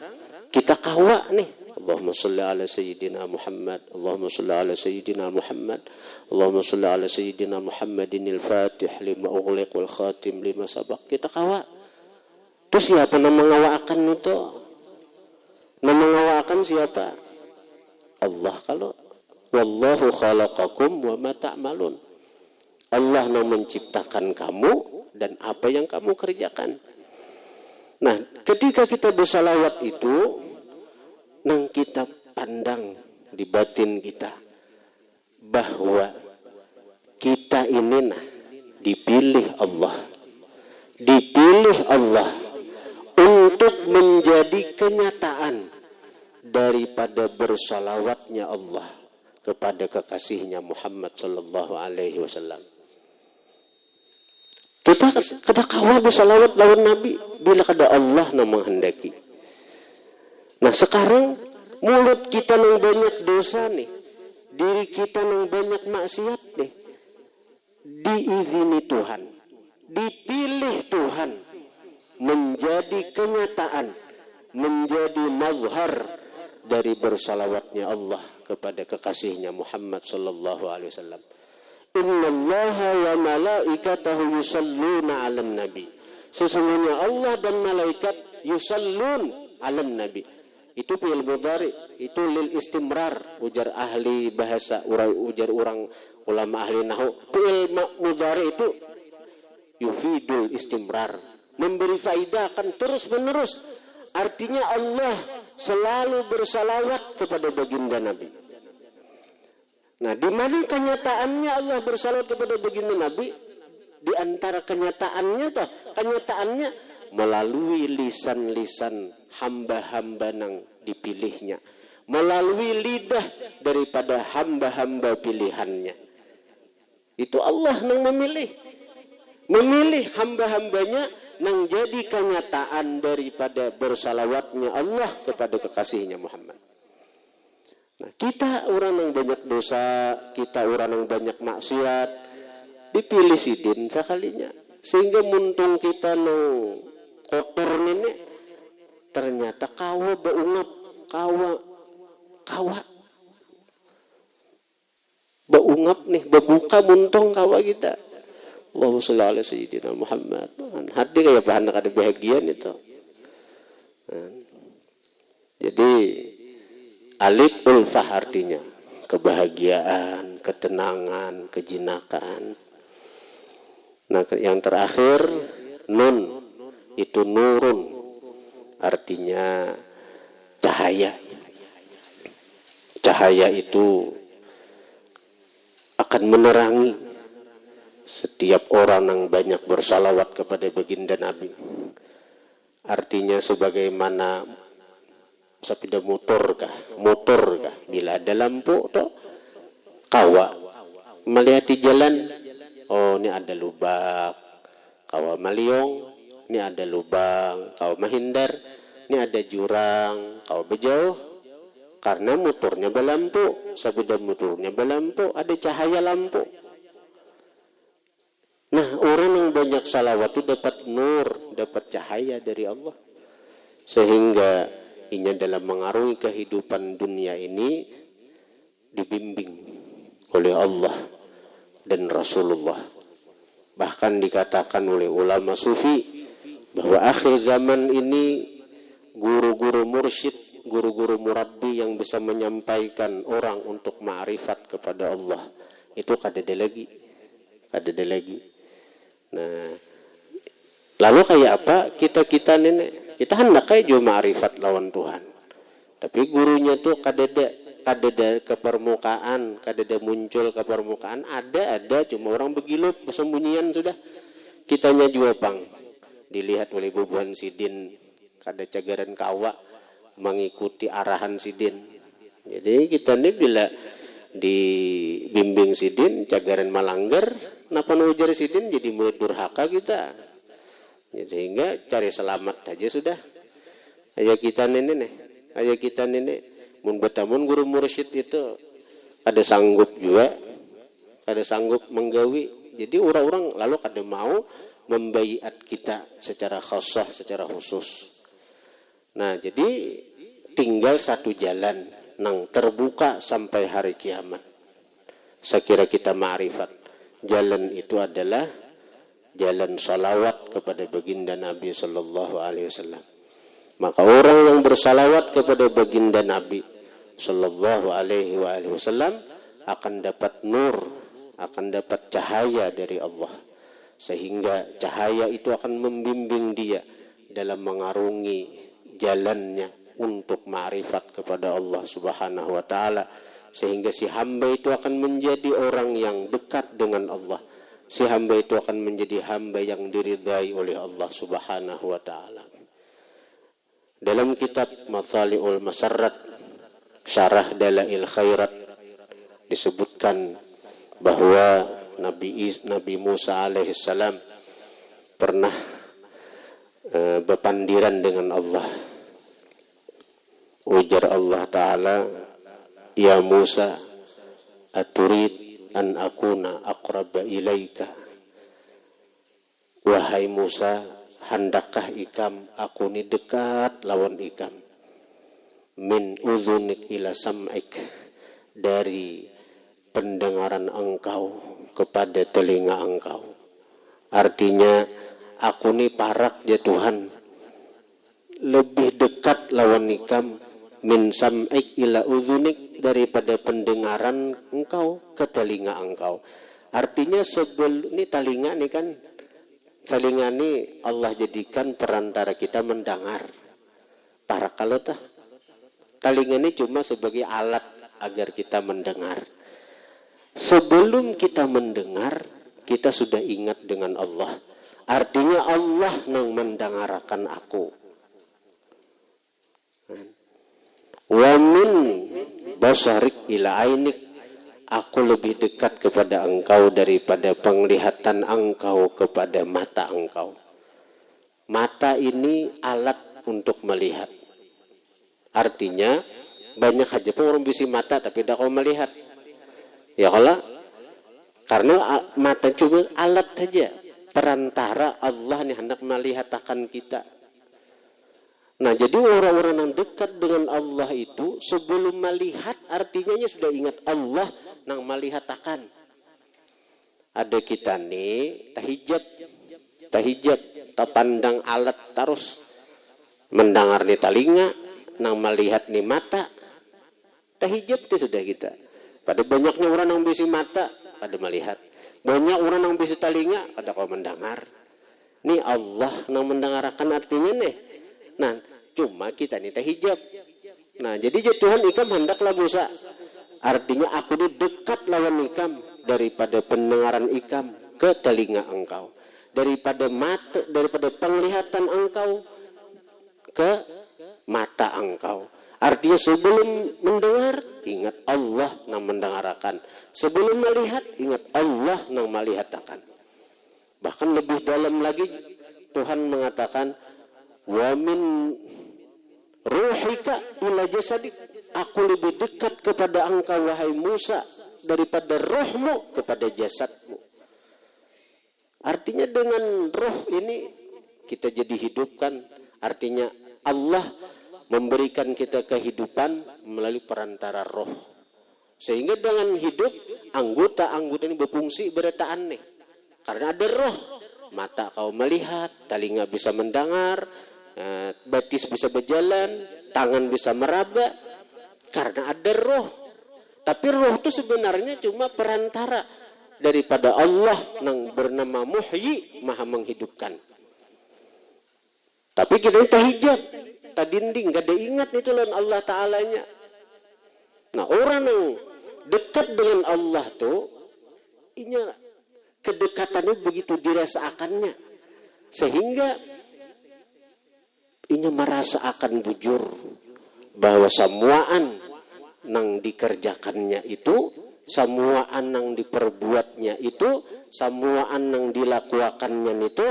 kita kawa nih. Allahumma shalli ala sayyidina Muhammad, Allahumma shalli ala sayyidina Muhammad, Allahumma shalli ala sayyidina Muhammadinil Fatih lima ughliq wal khatim lima sabaq. Kita kawa. Terus siapa yang mengawakan itu? Yang mengawakan siapa? Allah. Kalau wallahu khalaqakum wa ma ta'malun. Allah yang menciptakan kamu dan apa yang kamu kerjakan. Nah, ketika kita bersalawat itu, nang kita pandang di batin kita bahwa kita ini dipilih Allah untuk menjadi kenyataan daripada bersalawatnya Allah kepada kekasihnya Muhammad sallallahu alaihi wasallam. Kita kada kawa bersalawat lawan Nabi bila kada Allah yang menghendaki. Nah, sekarang mulut kita yang banyak dosa nih, diri kita yang banyak maksiat nih, diizini Tuhan, dipilih Tuhan menjadi kenyataan, menjadi mazhar dari bersalawatnya Allah kepada kekasihnya Muhammad sallallahu alaihi wasallam. Innallaha wa malaikatahu yusalluna 'alan nabi. Sesungguhnya Allah dan malaikat yusallun 'alan nabi. Itu fi'il mudhari, itu lil istimrar, ujar ahli bahasa, ujar orang ulama ahli nahwu. Fi'il mudhari itu yufidul istimrar, memberi faedah akan terus menerus. Artinya Allah selalu bersalawat kepada baginda Nabi. Nah, di mana kenyataannya Allah bersalawat kepada baginda Nabi? Di antara kenyataannya melalui lisan-lisan hamba-hamba yang dipilihnya, melalui lidah daripada hamba-hamba pilihannya. Itu Allah yang memilih hamba-hambanya yang jadi kenyataan daripada bersalawatnya Allah kepada kekasihnya Muhammad. Nah, kita orang yang banyak dosa, kita orang yang banyak maksiat, dipilih sidin sekalinya, sehingga muntung kita no kotor nenek, ternyata kawa beungap, kawa beungap nih, bebuka muntong kawa kita. Allahumma sholli ala sayyidina Muhammad. Hati kayak bahan ada bahagian itu. Jadi alif ulfah artinya kebahagiaan, ketenangan, kejinakan. Nah, yang terakhir nun itu nurun, artinya cahaya. Cahaya itu akan menerangi setiap orang yang banyak bersalawat kepada baginda Nabi. Artinya sebagaimana sepeda motor kah? Bila ada lampu toh kawa melihat di jalan, oh ini ada lubang, kawa maliong, ini ada lubang, kawa menghindar, ini ada jurang, kawa berjauh karena motornya berlampu, sepeda motornya berlampu, ada cahaya lampu. Nah, orang yang banyak salawat itu dapat nur, dapat cahaya dari Allah. Sehingga ini dalam mengarungi kehidupan dunia ini dibimbing oleh Allah dan Rasulullah. Bahkan dikatakan oleh ulama sufi bahwa akhir zaman ini guru-guru mursyid, guru-guru murabbi yang bisa menyampaikan orang untuk ma'rifat kepada Allah itu kadada lagi. Nah, lalu kayak apa kita nenek? Kita hendak kayak juga ma'rifat lawan Tuhan. Tapi gurunya tuh kadada ke permukaan, kadada muncul ke permukaan. Ada cuma orang begilut, bersembunyian sudah. Kitanya juga pang dilihat oleh bubuhan sidin, kada cagaran kawa mengikuti arahan sidin. Jadi kita nih bila dibimbing sidin cagaran malanggar, napa ujar sidin jadi murid durhaka kita. Jadi sehingga cari selamat aja sudah. Aja kita nenek mun betamun guru mursyid itu ada sanggup juga, ada sanggup menggawi. Jadi orang-orang lalu kada mau membaiat kita secara khusus, secara khusus. Nah, jadi tinggal satu jalan nang terbuka sampai hari kiamat. Sekira kita ma'rifat. Jalan itu adalah jalan salawat kepada baginda Nabi sallallahu alaihi wasallam. Maka orang yang bersalawat kepada baginda Nabi sallallahu alaihi wasallam akan dapat nur, akan dapat cahaya dari Allah. Sehingga cahaya itu akan membimbing dia dalam mengarungi jalannya untuk ma'rifat kepada Allah Subhanahu wa taala, sehingga si hamba itu akan menjadi orang yang dekat dengan Allah. Si hamba itu akan menjadi hamba yang diridai oleh Allah Subhanahu wa taala. Dalam kitab Mathali'ul Masarrat Syarah Dalail Khairat disebutkan bahwa Nabi Musa alaihissalam pernah berpandiran dengan Allah. Ujar Allah Ta'ala, ya Musa, aturid an akuna aqraba ilaika. Wahai Musa, handakkah ikam aku ni dekat lawan ikam. Min udhunik ila sam'ik, dari pendengaran engkau kepada telinga engkau. Artinya aku ni parak ya Tuhan, lebih dekat lawan ikam min sam'ik ila udhunik, daripada pendengaran engkau ke telinga engkau. Artinya sebelum ini telinga nih kan, telinga ini Allah jadikan perantara kita mendengar. Para kalau tah telinga ini cuma sebagai alat agar kita mendengar. Sebelum kita mendengar, kita sudah ingat dengan Allah. Artinya Allah yang mendengarkan aku. Wa min basarik ila ainik, aku lebih dekat kepada engkau daripada penglihatan engkau kepada mata engkau. Mata ini alat untuk melihat. Artinya banyak aja pun orang bisi mata tapi tidak kau melihat. Ya kalau karena mata cuma alat saja, perantara Allah nih hendak melihat akan kita. Nah, jadi orang-orang yang dekat dengan Allah itu sebelum melihat artinya sudah ingat Allah nang melihat akan. Ada kita nih tahijab, tak pandang alat terus mendengar nih telinga, nang melihat nih mata. Tahijab itu sudah kita. Pada banyaknya orang yang bisa mata, pada melihat. Banyak orang yang bisa telinga, pada kau mendengar. Nih Allah nang mendengarkan artinya nih. Nah, cuma kita nih tahijab. Nah, jadi Tuhan ikam hendaklah Musa. Artinya aku ini dekat lawan ikam daripada pendengaran ikam ke telinga engkau. Daripada mata, daripada penglihatan engkau ke mata engkau. Artinya sebelum mendengar, ingat Allah yang mendengarkan. Sebelum melihat, ingat Allah yang melihatkan. Bahkan lebih dalam lagi, Tuhan mengatakan, wa min ruhika ila jasadik. Aku lebih dekat kepada engkau, wahai Musa, daripada rohmu kepada jasadmu. Artinya dengan roh ini, kita jadi hidupkan. Artinya Allah memberikan kita kehidupan melalui perantara roh. Sehingga dengan hidup, anggota-anggota ini berfungsi bereta aneh. Karena ada roh. Mata kau melihat, telinga bisa mendengar, betis bisa berjalan, tangan bisa meraba. Karena ada roh. Tapi roh itu sebenarnya cuma perantara daripada Allah yang bernama Muhyi, Maha menghidupkan. Tapi kita tahijab, tadinding, gak ada ingat itu lawan Allah Ta'alanya. Nah, orang yang dekat dengan Allah tuh, ini kedekatannya begitu dirasakannya. Sehingga ini merasa akan bujur bahwa semuaan yang dikerjakannya itu, semuaan yang diperbuatnya itu, semuaan yang dilakukannya itu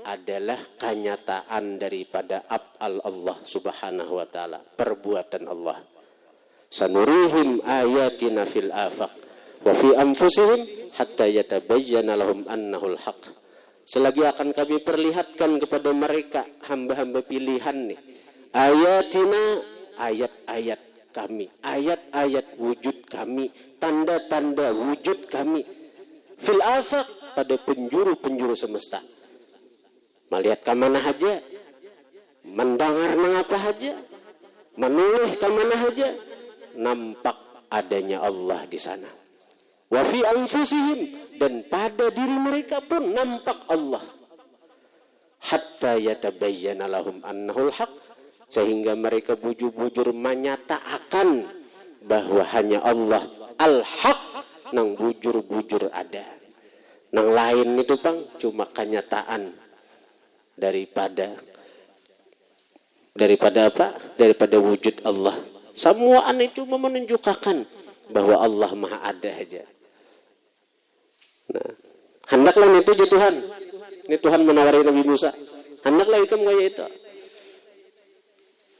adalah kenyataan daripada af'al Allah Subhanahu wa taala, perbuatan Allah. Sanurihim ayatina fil afaq wa fi anfusihim hatta yatabayyana lahum annahul haq. Selagi akan kami perlihatkan kepada mereka hamba-hamba pilihan nih, ayatina, ayat-ayat kami, ayat-ayat wujud kami, tanda-tanda wujud kami fil afaq, pada penjuru-penjuru semesta. Melihat ke mana aja, mendengar mengapa aja, menoleh ke mana aja, nampak adanya Allah di sana. Wa fi anfusihim, dan pada diri mereka pun nampak Allah. Hatta yatabayyana lahum annahul haq, sehingga mereka bujur-bujur menyatakan bahwa hanya Allah al-haq nang bujur-bujur ada. Nang lain itu bang cuma kenyataan daripada apa? Daripada wujud Allah. Semua aneh cuma menunjukkan bahwa Allah Maha ada aja. Nah, hendaklah itu je Tuhan. Ini Tuhan menawari Nabi Musa. Hendaklah ikam kaya itu.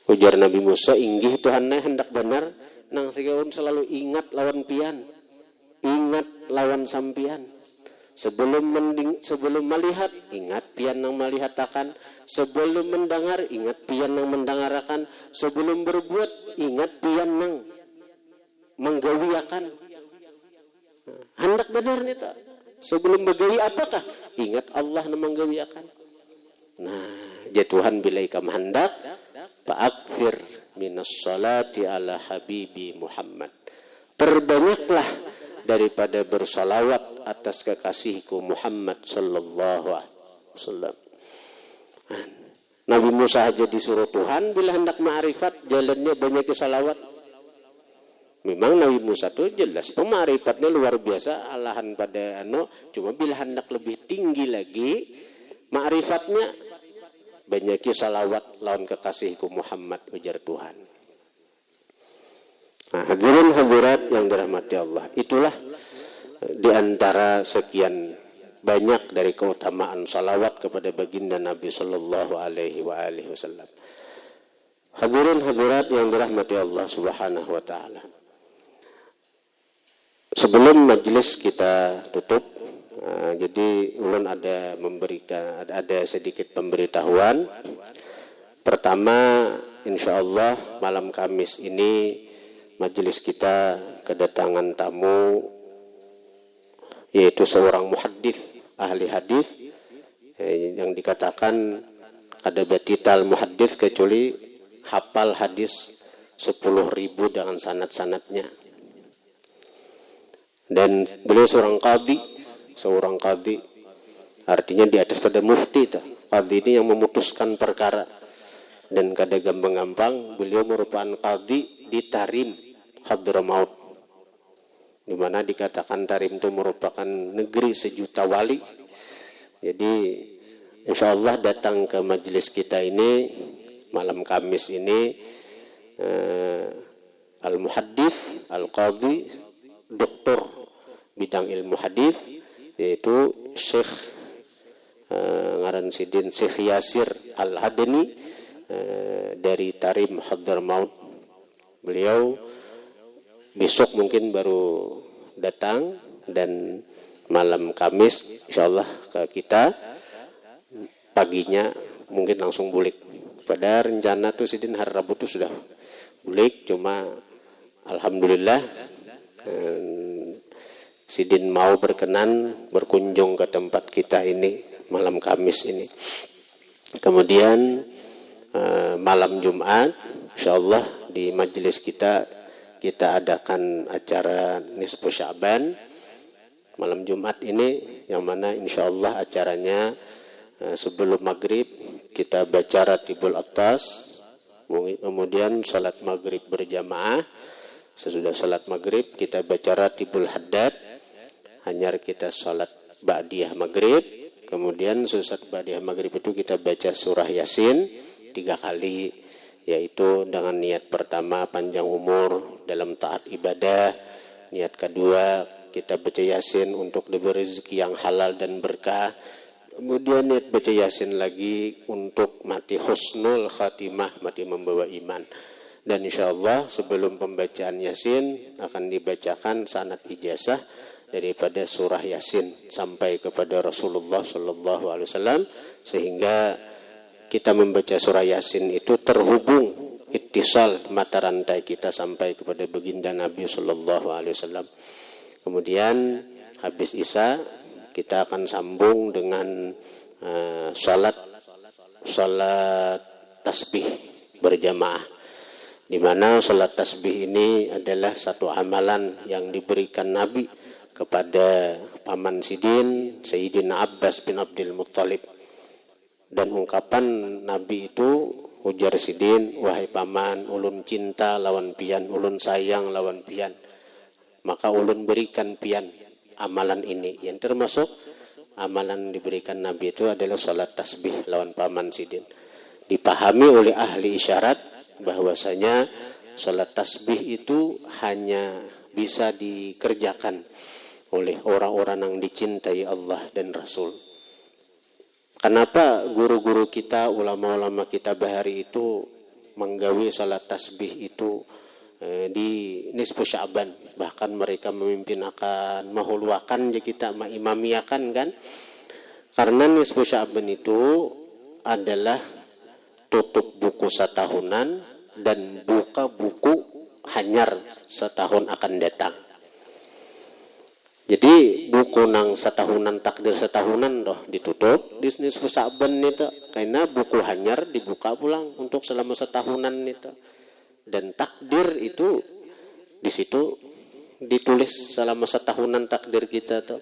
Ujar Nabi Musa, inggih Tuhannya hendak benar, nang sigaun selalu ingat lawan pian. Ingat lawan sampian. Sebelum melihat, ingat pian yang melihatkan. Sebelum mendengar, ingat pian yang mendengarkan. Sebelum berbuat, ingat pian yang menggawiakan. Hendak benar nih tak? Sebelum bergawi apakah? Ingat Allah yang menggawiakan. Nah, ya Tuhan bila ikam hendak, fa'akthir minas salati ala habibi Muhammad. Perbanyaklah daripada bersalawat atas kekasihku Muhammad sallallahu alaihi wasallam. Nabi Musa aja disuruh Tuhan bila hendak ma'rifat jalannya banyak salawat. Memang Nabi Musa tuh jelas pemarifatnya luar biasa, alahan pada cuma bila hendak lebih tinggi lagi ma'rifatnya banyak salawat lawan kekasihku Muhammad, ujar Tuhan. Nah, hadirin hadirat yang dirahmati Allah, itulah diantara sekian banyak dari keutamaan salawat kepada baginda Nabi Sallallahu Alaihi Wasallam. Hadirin hadirat yang dirahmati Allah Subhanahu Wa Taala. Sebelum majelis kita tutup, jadi ulun ada sedikit pemberitahuan Pertama, insya Allah malam Kamis ini majelis kita kedatangan tamu, yaitu seorang muhaddits, ahli hadis, yang dikatakan ada batital muhaddits kecuali hafal hadis 10.000 dengan sanad-sanadnya. Dan beliau seorang qadhi, artinya di atas pada mufti. Qadhi ini yang memutuskan perkara. Dan kada gampang-gampang, beliau merupakan qadhi di Tarim, Hadramaut, di mana dikatakan Tarim itu merupakan negeri sejuta wali. Jadi insya Allah datang ke majelis kita ini malam Kamis ini al-muhaddits, al-qadhi, doktor bidang ilmu hadis, yaitu Syekh ngaran sidin Syekh Yasir Al-Hadani dari Tarim Hadramaut. Beliau besok mungkin baru datang, dan malam Kamis insyaallah ke kita, paginya mungkin langsung bulik. Pada rencana tuh sidin hari Rabu tuh sudah bulik, cuma alhamdulillah sidin mau berkenan berkunjung ke tempat kita ini malam Kamis ini. Kemudian malam Jumat insyaallah di majelis kita adakan acara Nisfu Sya'ban malam Jumat ini, yang mana insyaallah acaranya sebelum maghrib kita baca Ratibul Attas, kemudian salat maghrib berjamaah. Sesudah salat maghrib kita baca Ratibul Haddad, hanya kita salat ba'diyah maghrib. Kemudian sesudah ba'diyah maghrib itu kita baca surah Yasin 3 kali, yaitu dengan niat pertama panjang umur dalam taat ibadah, niat kedua kita baca Yasin untuk diberi rezeki yang halal dan berkah, kemudian niat baca Yasin lagi untuk mati husnul khatimah, mati membawa iman. Dan insyaallah sebelum pembacaan Yasin akan dibacakan sanad ijazah daripada surah Yasin sampai kepada Rasulullah sallallahu alaihi wasallam, sehingga kita membaca surah Yasin itu terhubung ittisal mata rantai kita sampai kepada baginda Nabi sallallahu alaihi wasallam. Kemudian habis Isya kita akan sambung dengan salat tasbih berjamaah, di mana salat tasbih ini adalah satu amalan yang diberikan Nabi kepada paman sidin Sayyidina Abbas bin Abdul Muttalib. Dan ungkapan Nabi itu, ujar sidin, wahai paman, ulun cinta lawan pian, ulun sayang lawan pian, maka ulun berikan pian amalan ini. Yang termasuk amalan diberikan Nabi itu adalah salat tasbih lawan paman sidin. Dipahami oleh ahli isyarat bahwasanya salat tasbih itu hanya bisa dikerjakan oleh orang-orang yang dicintai Allah dan Rasul. Kenapa guru-guru kita, ulama-ulama kita bahari itu menggawi salat tasbih itu di Nisfu Sya'ban, bahkan mereka memimpin akan mahulwakan je kita mengimamiakan kan? Karena Nisfu Sya'ban itu adalah tutup buku setahunan dan buka buku hanyar setahun akan datang. Jadi buku nang setahunan, takdir setahunan doh ditutup di Nisfu Sya'ban itu, karena buku hanyar dibuka pulang untuk selama setahunan itu. Dan takdir itu di situ ditulis selama setahunan takdir kita tuh.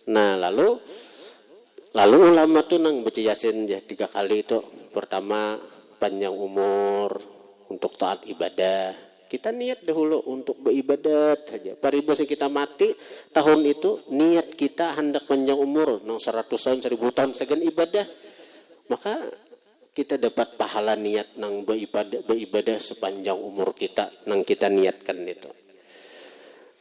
Nah, lalu ulama tuh nang baca Yasin 3 kali itu. Pertama panjang umur untuk taat ibadah. Kita niat dahulu untuk beribadat saja. Paribas kita mati tahun itu, niat kita hendak panjang umur, nang 100 tahun, 1000 tahun segan ibadah. Maka kita dapat pahala niat nang beribadah sepanjang umur kita, nang kita niatkan itu.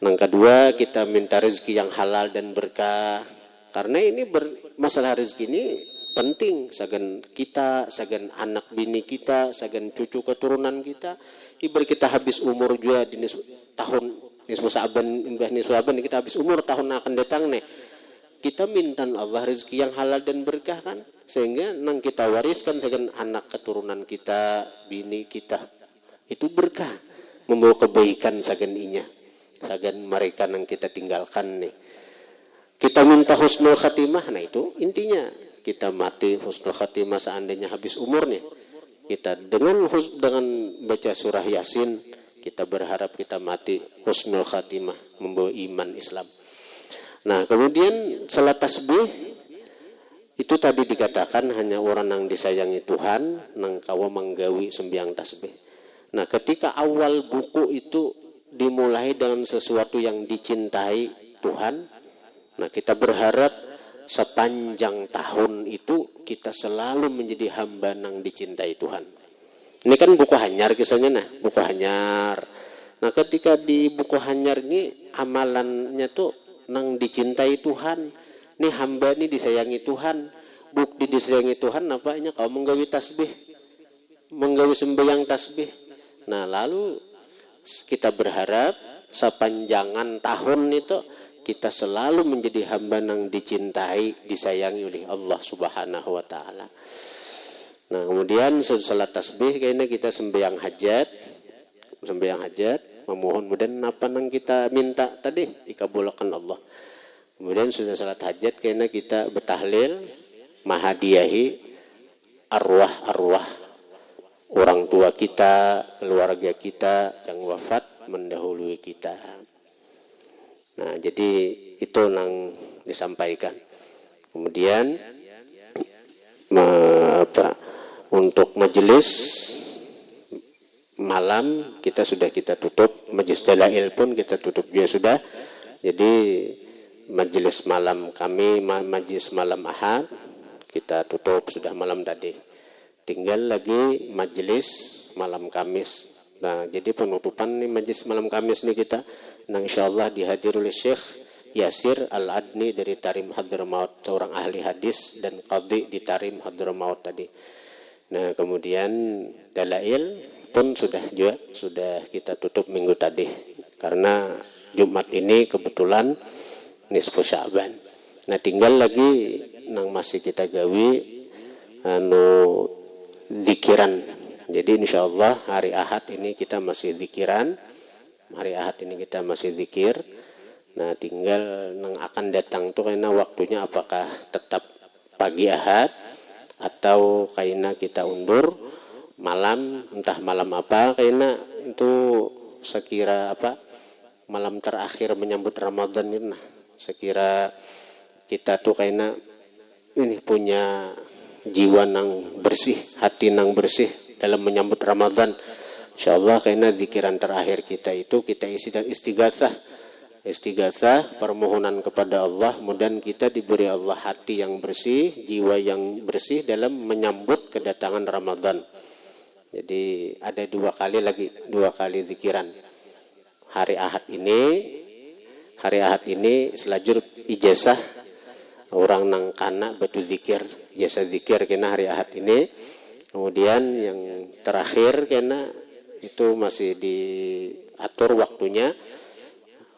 Nang kedua, kita minta rezeki yang halal dan berkah. Karena ini masalah rezeki ini penting, sagan kita, sagan anak bini kita, sagan cucu keturunan kita. Ibarat kita habis umur juga di tahun Nisfu Sya'ban, kita habis umur tahun akan datang nih. kita mintan Allah rezeki yang halal dan berkah kan, sehingga nang kita wariskan segan anak keturunan kita, bini kita itu berkah, membawa kebaikan sagan inya, sagan mereka nang kita tinggalkan nih. Kita minta husnul khatimah, nah itu intinya kita mati husnul khatimah seandainya habis umurnya. Kita dengan baca surah Yasin, kita berharap kita mati husnul khatimah, membawa iman Islam. Nah, kemudian salat tasbih itu tadi dikatakan hanya orang yang disayangi Tuhan nang kawa manggawi sembiang tasbih. Nah, ketika awal buku itu dimulai dengan sesuatu yang dicintai Tuhan, nah kita berharap sepanjang tahun itu kita selalu menjadi hamba nang dicintai Tuhan. Ini kan buku hanyar kisahnya, nah buku hanyar. Nah, ketika di buku hanyar ini amalannya tuh nang dicintai Tuhan. Nih hamba ini disayangi Tuhan. Bukti disayangi Tuhan nampaknya kau menggawi tasbih, menggawi sembahyang tasbih. Nah, lalu kita berharap sepanjangan tahun itu kita selalu menjadi hamba nang dicintai, disayangi oleh Allah Subhanahu wa taala. Nah, kemudian salat tasbih kayaknya kita sembahyang hajat, memohon mudah apa nang kita minta tadi dikabulkan Allah. Kemudian sudah salat hajat kayaknya kita bertahlil, mahadiyahi arwah orang tua kita, keluarga kita yang wafat mendahului kita. Nah, jadi itu nang disampaikan. Kemudian untuk majelis malam kita tutup, majelis dalail pun kita tutup juga sudah. Jadi majelis malam kami, majelis malam Ahad kita tutup sudah malam tadi. Tinggal lagi majelis malam Kamis. Nah, jadi penutupan nih majelis malam Kamis nih kita, nah insyaallah dihadir oleh Syekh Yasir Al-Adni dari Tarim Hadramaut, seorang ahli hadis dan qadhi di Tarim Hadramaut tadi. Nah, kemudian dalail pun sudah kita tutup minggu tadi karena Jumat ini kebetulan nisfu Sya'ban. Nah, tinggal lagi nang masih kita gawi zikiran. Jadi insyaallah hari Ahad ini kita masih zikiran. Hari Ahad ini kita masih zikir. Nah, tinggal nang akan datang tuh karena waktunya apakah tetap pagi Ahad atau karena kita undur malam, entah malam apa, karena itu sekira malam terakhir menyambut Ramadan ini. Nah, sekira kita tuh karena ini punya jiwa nang bersih, hati nang bersih dalam menyambut Ramadan. Insyaallah karena zikiran terakhir kita itu kita isi dan istighatsah, permohonan kepada Allah, mudah-mudahan kita diberi Allah hati yang bersih, jiwa yang bersih dalam menyambut kedatangan Ramadan. Jadi ada dua kali zikiran. Hari Ahad ini selajur ijazah orang nang kana batu zikir, jasa zikir kena hari Ahad ini. Kemudian yang terakhir kena itu masih diatur waktunya,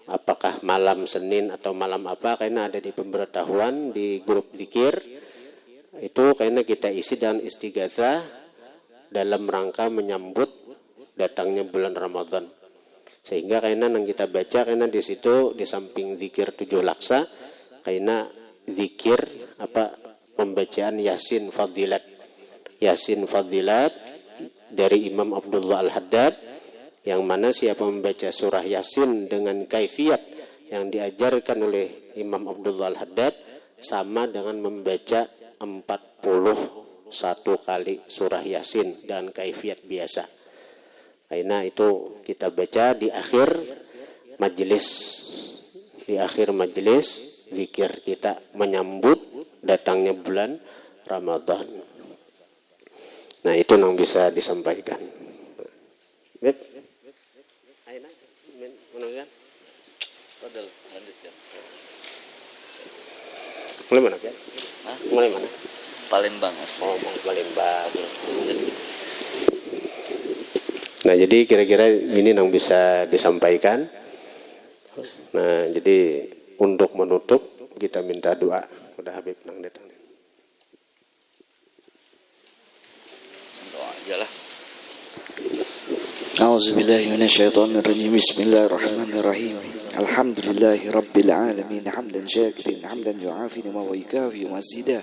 apakah malam Senin atau malam apa, karena ada di pemberitahuan di grup zikir itu, karena kita isi dan istighatsah dalam rangka menyambut datangnya bulan Ramadan. Sehingga karena yang kita baca, karena di situ di samping zikir 7 laksa, karena zikir pembacaan Yasin Fadilat dari Imam Abdullah Al-Haddad, yang mana siapa membaca surah Yasin dengan kaifiyat yang diajarkan oleh Imam Abdullah Al-Haddad sama dengan membaca 41 kali surah Yasin dan kaifiyat biasa. Karena itu kita baca di akhir majelis zikir kita menyambut datangnya bulan Ramadan. Nah, itu yang bisa disampaikan. Beb. Aina, menunggu. Padahal lanjutkan. Mulai mana, ya? Mulai mana? Palembang asli. Oh, Palembang. Nah, jadi kira-kira ini yang bisa disampaikan. Nah, jadi untuk menutup kita minta doa. Udah Habib nang datang. Doa aja lah. A'udzubillahi minasyaitonirrajim. Bismillahirrahmanirrahim. Alhamdulillahi rabbil alamin hamdan syakirin hamdan yu'afi wa yukafi mazidah.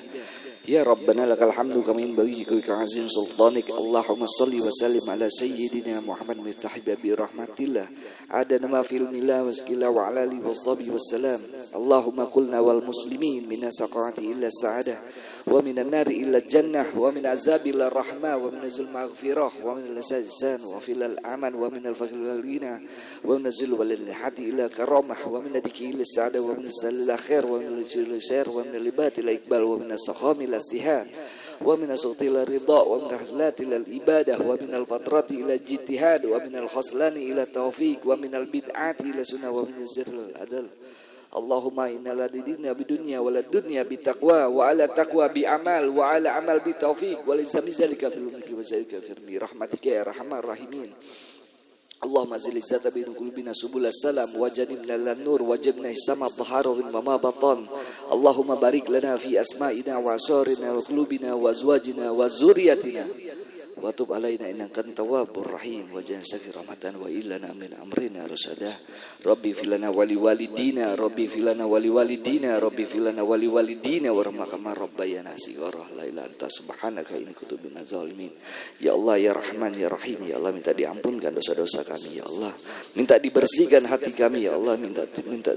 Ya Rabbana lakal hamdu kama yanbaghi li azim sultanik. Allahumma salli wa sallim ala sayyidina Muhammad miftah babi rahmatillah adana ma fil millah waskila wa ala alihi washabihi wassalam. Allahumma qulna wal muslimin min saqati illa sa'adah wa minan nari illa jannah wa min azabi illa rahmah wa min azul maghfirah wa min al-sajsan wa fil al-aman wa min al-faqr wal-ghina wa min azul wal-hati illa karamah wa min adiki illa sa'adah wa min salil akhir wa min al-khair wa min al-libati al-iqbal wa min as-sakhami الاستهان ومن الصوت إلى الرضا ومن الرحلات إلى الإبادة ومن الفترة إلى الجتهاد ومن الخصلان إلى التوفيق ومن البدعات إلى سنة ومن الزر العدل. اللهم إنا لا ديننا بدنيا ولا الدنيا بتقوى وعلى تقوى بعمل وعلى عمل بتوفيق وليس ذلك في الملك وذلك برحمتك يا أرحم الراحمين. اللهم زل الزات بين قلوبنا سبل السلام وجنبنا للنور وجبنا السماء الظهار وما بطن. اللهم بارك لنا في أسمائنا وأسرارنا وقلوبنا وأزواجنا وذريتنا وتب علينا إنك أنت التواب الرحيم وجعل سكر رحمة وإلنا من أمرنا رشدا. ربي في لنا ولوالدينا ربي في لنا ولوالدينا ربي في لنا ولوالدينا وارحمنا كما ربيانا صغارا لا إله إلا أنت سبحانك إني كنت minaz zalimin. Ya Allah ya Rahman ya Rahim, ya Allah minta diampunkan dosa-dosa kami ya Allah, minta dibersihkan hati kami ya Allah, minta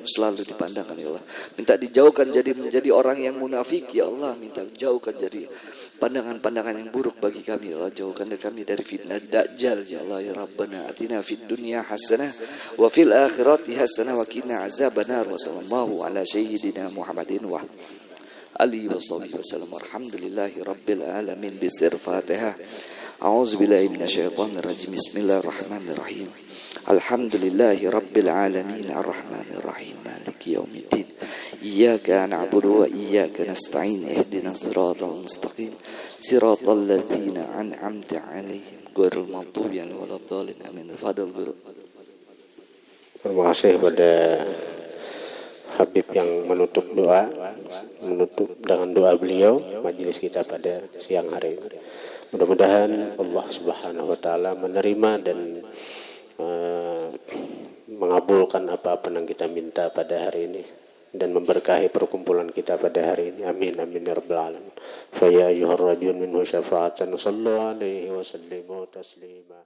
selalu dipandangkan ya Allah, minta dijauhkan menjadi orang yang munafik ya Allah, minta jauhkan jadi pandangan-pandangan yang buruk bagi kami ya Allah, jauhkan kami dari fitnah dajjal ya Allah ya Rabbana atina fid dunya hasanah wa fil akhirati hasanah wa qina azabannar wa sallallahu ala sayyidina Muhammadin wa alihi washabihi wasallam. Alhamdulillahi rabbil alamin. Bisir Fatihah. A'udzubillahi minasyaitonir rajim. Bismillahirrahmanirrahim. Alhamdulillahi rabbil alamin arrahmanir rahim maliki yaumiddin. Iyyaka na'budu wa iyyaka nasta'in. Ihdinas siratal mustaqim. Siratal ladzina an'amta 'alaihim ghairil maghdubi 'alaihim waladdallin. Amin. Fadal guru. Terima kasih pada Habib yang menutup dengan doa beliau majelis kita pada siang hari ini. Mudah-mudahan Allah Subhanahu wa taala menerima dan mengabulkan apa-apa yang kita minta pada hari ini dan memberkahi perkumpulan kita pada hari ini. Amin amin ya rabbal alamin. Fa ya ayyuhar rajulun minhu syafa'atan sallu alaihi wa sallimu taslima.